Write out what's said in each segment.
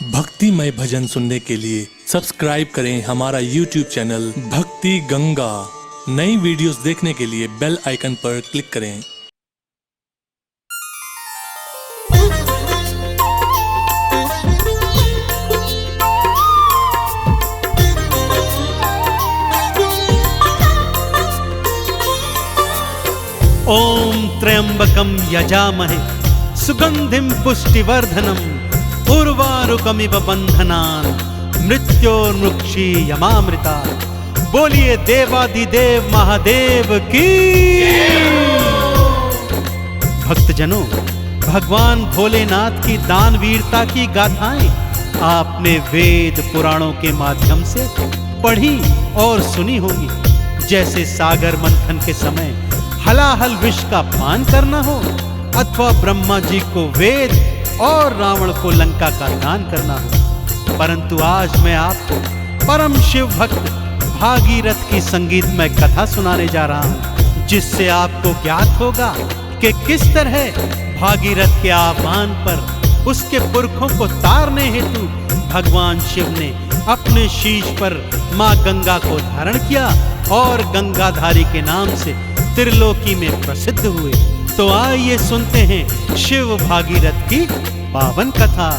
भक्तिमय भजन सुनने के लिए सब्सक्राइब करें हमारा YouTube चैनल भक्ति गंगा। नई वीडियोस देखने के लिए बेल आइकन पर क्लिक करें। ओम त्र्यंबकं यजामहे सुगंधिं पुष्टिवर्धनम् उर्वारुकमिव बंधनान् मृत्योर्मुक्षीयमामृता। बोलिए देवादिदेव महादेव की। भक्तजनों, भगवान भोलेनाथ की दानवीरता की गाथाएं आपने वेद पुराणों के माध्यम से पढ़ी और सुनी होंगी। जैसे सागर मंथन के समय हलाहल विष का पान करना हो, अथवा ब्रह्मा जी को वेद और रावण को लंका का दान करना हो। परंतु आज मैं आपको परम शिव भक्त भागीरथ की संगीतमय कथा सुनाने जा रहा हूं, जिससे आपको ज्ञात होगा कि किस तरह भागीरथ के आह्वान पर उसके पुरखों को तारने हेतु भगवान शिव ने अपने शीश पर मां गंगा को धारण किया और गंगाधारी के नाम से त्रिलोकी में प्रसिद्ध हुए। तो आइए सुनते हैं शिव भागीरथ की पावन कथा।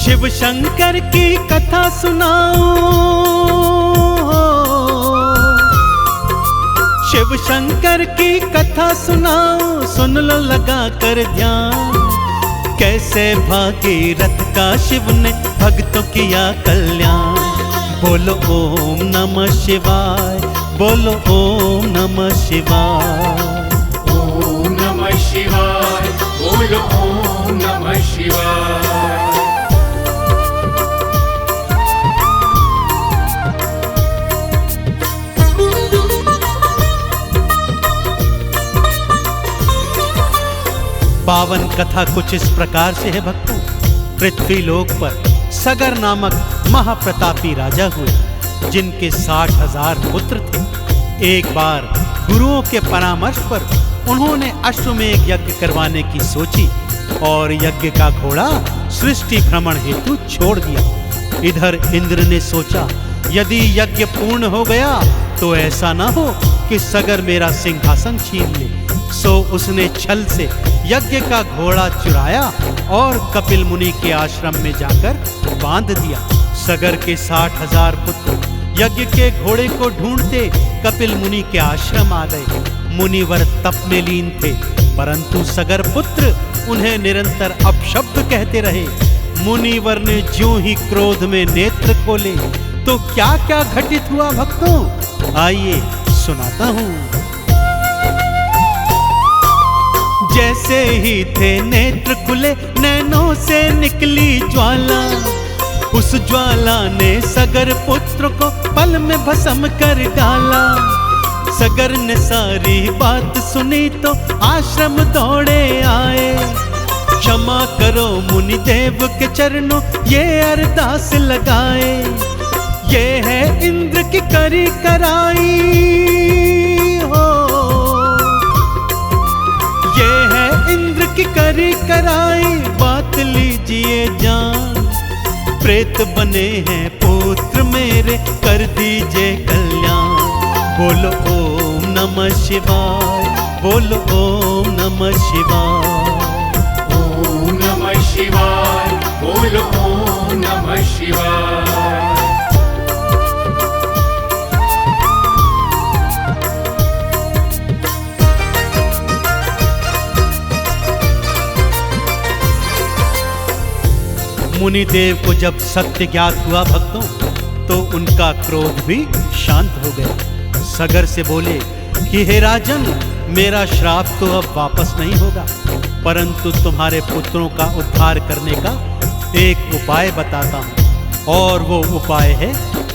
शिव शंकर की कथा सुनाओ, शिव शंकर की कथा सुनाओ, सुन लो लगा कर ध्यान। कैसे भागीरथ का शिव ने भक्तों किया कल्याण। बोलो ओम नमः शिवाय, बोलो ओम नमः शिवाय। ओम नमः शिवाय, बोलो ओम नमः शिवाय। पावन कथा कुछ इस प्रकार से है भक्तों। पृथ्वी लोक पर सगर नामक महाप्रतापी राजा हुए, जिनके 60,000 पुत्र थे। एक बार गुरुओं के परामर्श पर उन्होंने अश्वमेध यज्ञ करवाने की सोची और यज्ञ का घोड़ा सृष्टि भ्रमण हेतु छोड़ दिया। इधर इंद्र ने सोचा, यदि यज्ञ पूर्ण हो गया तो ऐसा ना हो कि सगर मेरा सिंहासन छीन ले। सो उसने छल से यज्ञ का घोड़ा चुराया और कपिल मुनि के आश्रम में जाकर बांध दिया। सगर के 60,000 पुत्र यज्ञ के घोड़े को ढूंढते कपिल मुनि के आश्रम आ गए। मुनिवर तप में लीन थे, परंतु सगर पुत्र उन्हें निरंतर अपशब्द कहते रहे। मुनिवर ने ज्यों ही क्रोध में नेत्र खोले तो क्या क्या घटित हुआ भक्तों, आइए सुनाता हूं। जैसे ही थे नेत्र खुले, नैनों से निकली ज्वाला। उस ज्वाला ने सगर पुत्र को पल में भस्म कर डाला। सगर ने सारी बात सुनी तो आश्रम दौड़े आए। क्षमा करो मुनि देव के चरणों ये अरदास लगाए। ये है इंद्र की करी कराई हो, ये है इंद्र की करी कराई, बात लीजिए जान। प्रेत बने हैं पुत्र मेरे, कर दीजिए कल्याण। बोलो ओम नमः शिवाय, बोलो ओम नमः शिवाय। ओम नमः शिवाय, बोलो ओम नमः शिवाय। मुनिदेव को जब सत्य ज्ञात हुआ भक्तों, तो उनका क्रोध भी शांत हो गया। सगर से बोले कि हे राजन, मेरा श्राप तो अब वापस नहीं होगा, परंतु तुम्हारे पुत्रों का उद्धार करने का एक उपाय बताता हूं। और वो उपाय है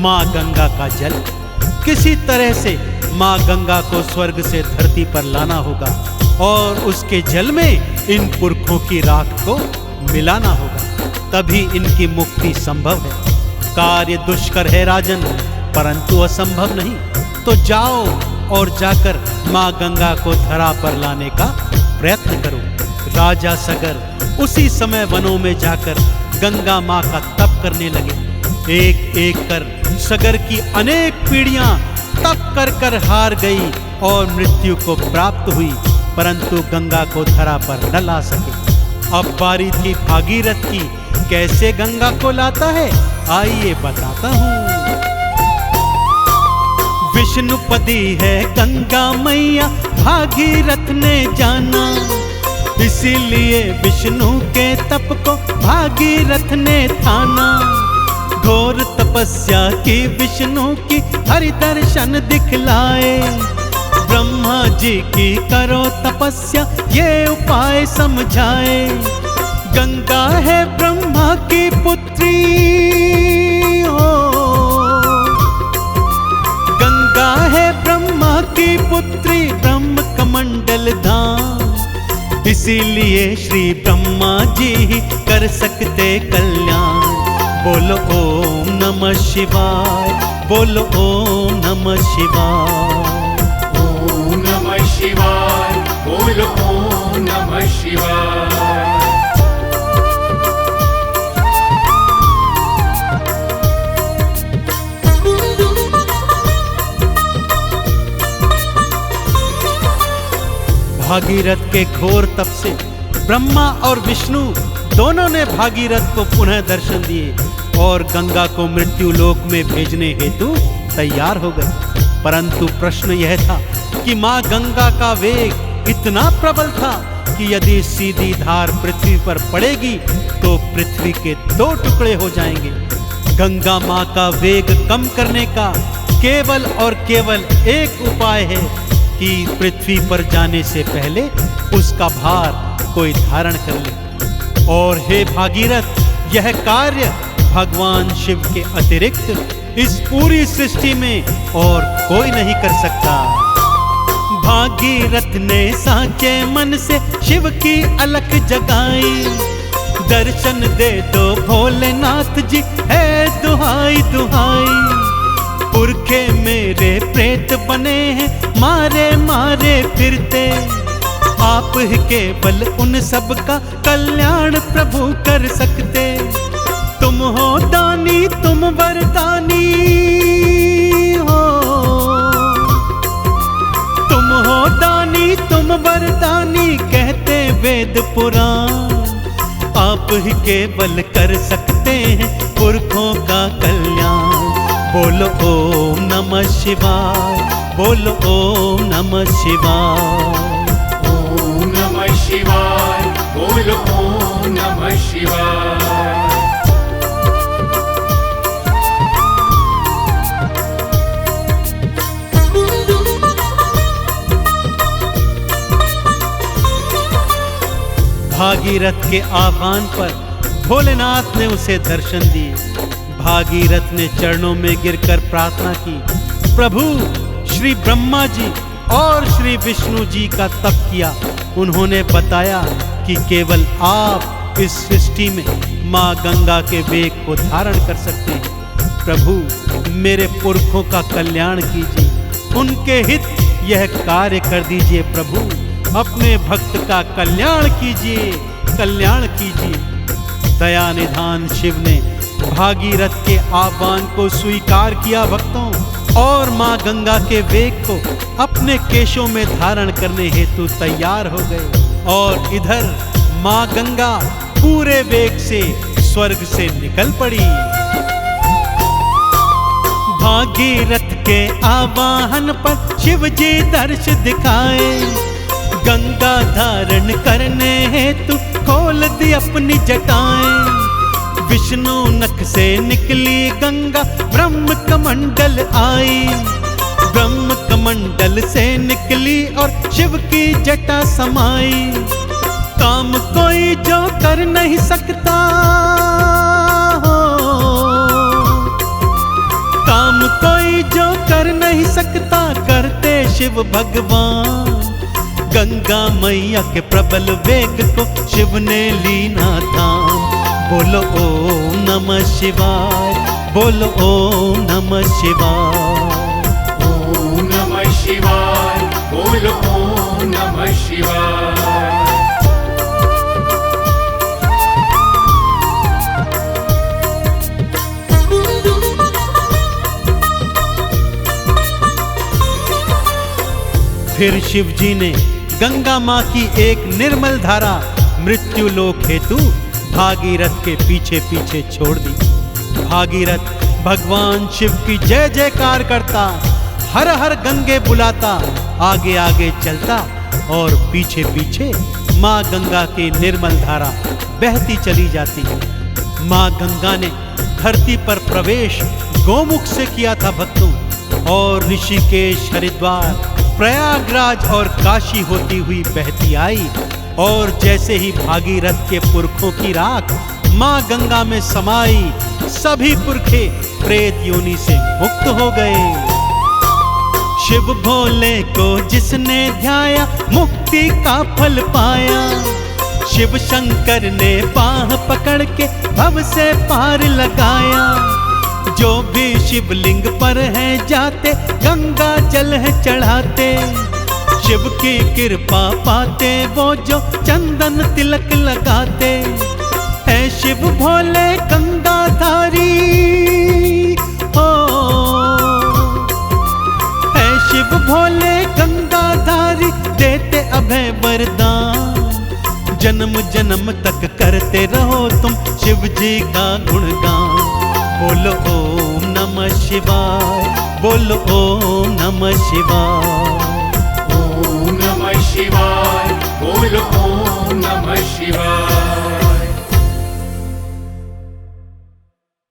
मां गंगा का जल। किसी तरह से मां गंगा को स्वर्ग से धरती पर लाना होगा और उसके जल में इन पुरखों की राख को मिलाना होगा, तभी इनकी मुक्ति संभव है। कार्य दुष्कर है राजन, परंतु असंभव नहीं। तो जाओ और जाकर माँ गंगा को धरा पर लाने का प्रयत्न करो। राजा सगर उसी समय वनों में जाकर गंगा माँ का तप करने लगे। एक एक कर सगर की अनेक पीढ़ियां तप कर कर हार गई और मृत्यु को प्राप्त हुई, परंतु गंगा को धरा पर न ला सके। अब बारी थी भागीरथ की, कैसे गंगा को लाता है आइए बताता हूँ। विष्णुपदी है गंगा मैया भागीरथ ने जाना, इसीलिए विष्णु के तप को भागीरथ ने ठाना। घोर तपस्या की विष्णु की हरि दर्शन दिखलाए, ब्रह्मा जी की करो तपस्या ये उपाय समझाए। गंगा है ब्रह्मा की पुत्री हो, गंगा है ब्रह्मा की पुत्री, ब्रह्म कमंडल धाम, इसीलिए श्री ब्रह्मा जी ही कर सकते कल्याण। बोलो ओम नमः शिवाय, बोलो ओम नमः शिवाय। ओम नमः शिवाय, बोलो ओम नमः शिवाय। भागीरथ के घोर तप से ब्रह्मा और विष्णु दोनों ने भागीरथ को पुनः दर्शन दिए और गंगा को मृत्यु लोक में भेजने हेतु तैयार हो गए। परंतु प्रश्न यह था कि मां गंगा का वेग इतना प्रबल था कि यदि सीधी धार पृथ्वी पर पड़ेगी तो पृथ्वी के 2 टुकड़े हो जाएंगे। गंगा मां का वेग कम करने का केवल और केवल एक उपाय है कि पृथ्वी पर जाने से पहले उसका भार कोई धारण कर ले। और हे भागीरथ, यह कार्य भगवान शिव के अतिरिक्त इस पूरी सृष्टि में और कोई नहीं कर सकता। भागीरथ ने साचे मन से शिव की अलख जगाई, दर्शन दे दो भोलेनाथ जी है दुहाई दुहाई। पुरखे मेरे प्रेत बने हैं मारे मारे फिरते, आप ही केवल उन सब का कल्याण प्रभु कर सकते। तुम हो दानी तुम वरदानी हो, तुम हो दानी तुम वरदानी कहते वेद पुराण। आप ही केवल कर सकते हैं पुरखों का कल्याण। बोलो ओम नमः शिवाय, बोलो ओम नमः शिवाय। ओम नमः शिवाय, बोलो ओम नमः शिवाय। भागीरथ के आह्वान पर भोलेनाथ ने उसे दर्शन दिए। भागीरथ ने चरणों में गिरकर प्रार्थना की, प्रभु श्री ब्रह्मा जी और श्री विष्णु जी का तप किया। उन्होंने बताया कि केवल आप इस सृष्टि में माँ गंगा के वेग को धारण कर सकते हैं। प्रभु मेरे पुरखों का कल्याण कीजिए, उनके हित यह कार्य कर दीजिए। प्रभु अपने भक्त का कल्याण कीजिए, कल्याण कीजिए। दया निधान शिव ने भागीरथ के आह्वान को स्वीकार किया भक्तों, और मां गंगा के वेग को अपने केशों में धारण करने हेतु तैयार हो गए। और इधर मां गंगा पूरे वेग से स्वर्ग से निकल पड़ी। भागीरथ के आवाहन पर शिव जी दर्श दिखाए, गंगा धारण करने हेतु खोल दी अपनी जटाएं। विष्णु नख से निकली गंगा ब्रह्म कमंडल आई, ब्रह्म कमंडल से निकली और शिव की जटा समाई। काम कोई जो कर नहीं सकता हो, काम कोई जो कर नहीं सकता करते शिव भगवान। गंगा मैया के प्रबल वेग को शिव ने लीना थाम। बोलो ओम नमः शिवाय, बोलो ओम नमः शिवाय। ओम नमः शिवाय, बोलो ओम नमः शिवाय। फिर शिव जी ने गंगा माँ की एक निर्मल धारा मृत्यु लोक हेतु भागीरथ के पीछे पीछे छोड़ दी। भागीरथ भगवान शिव की जय जयकार करता, हर हर गंगे बुलाता, आगे आगे चलता और पीछे पीछे माँ गंगा की निर्मल धारा बहती चली जाती। माँ गंगा ने धरती पर प्रवेश गोमुख से किया था भक्तों, और ऋषिकेश, हरिद्वार, प्रयागराज और काशी होती हुई बहती आई। और जैसे ही भागीरथ के पुरखों की राख माँ गंगा में समाई, सभी पुरखे प्रेत योनि से मुक्त हो गए। शिव भोले को जिसने ध्याया, मुक्ति का फल पाया। शिव शंकर ने बाह पकड़ के भव से पार लगाया। जो भी शिवलिंग पर है जाते, गंगा जल है चढ़ाते। शिव की कृपा पाते वो जो चंदन तिलक लगाते। है शिव भोले गंगाधारी, हो है शिव भोले गंगाधारी, देते अभय वरदान। जन्म जन्म तक करते रहो तुम शिव जी का गुणगान। बोलो ओम नमः शिवाय, बोलो ओम नमः शिवाय। ओम नमः शिवाय, बोलो ओम नमः शिवाय।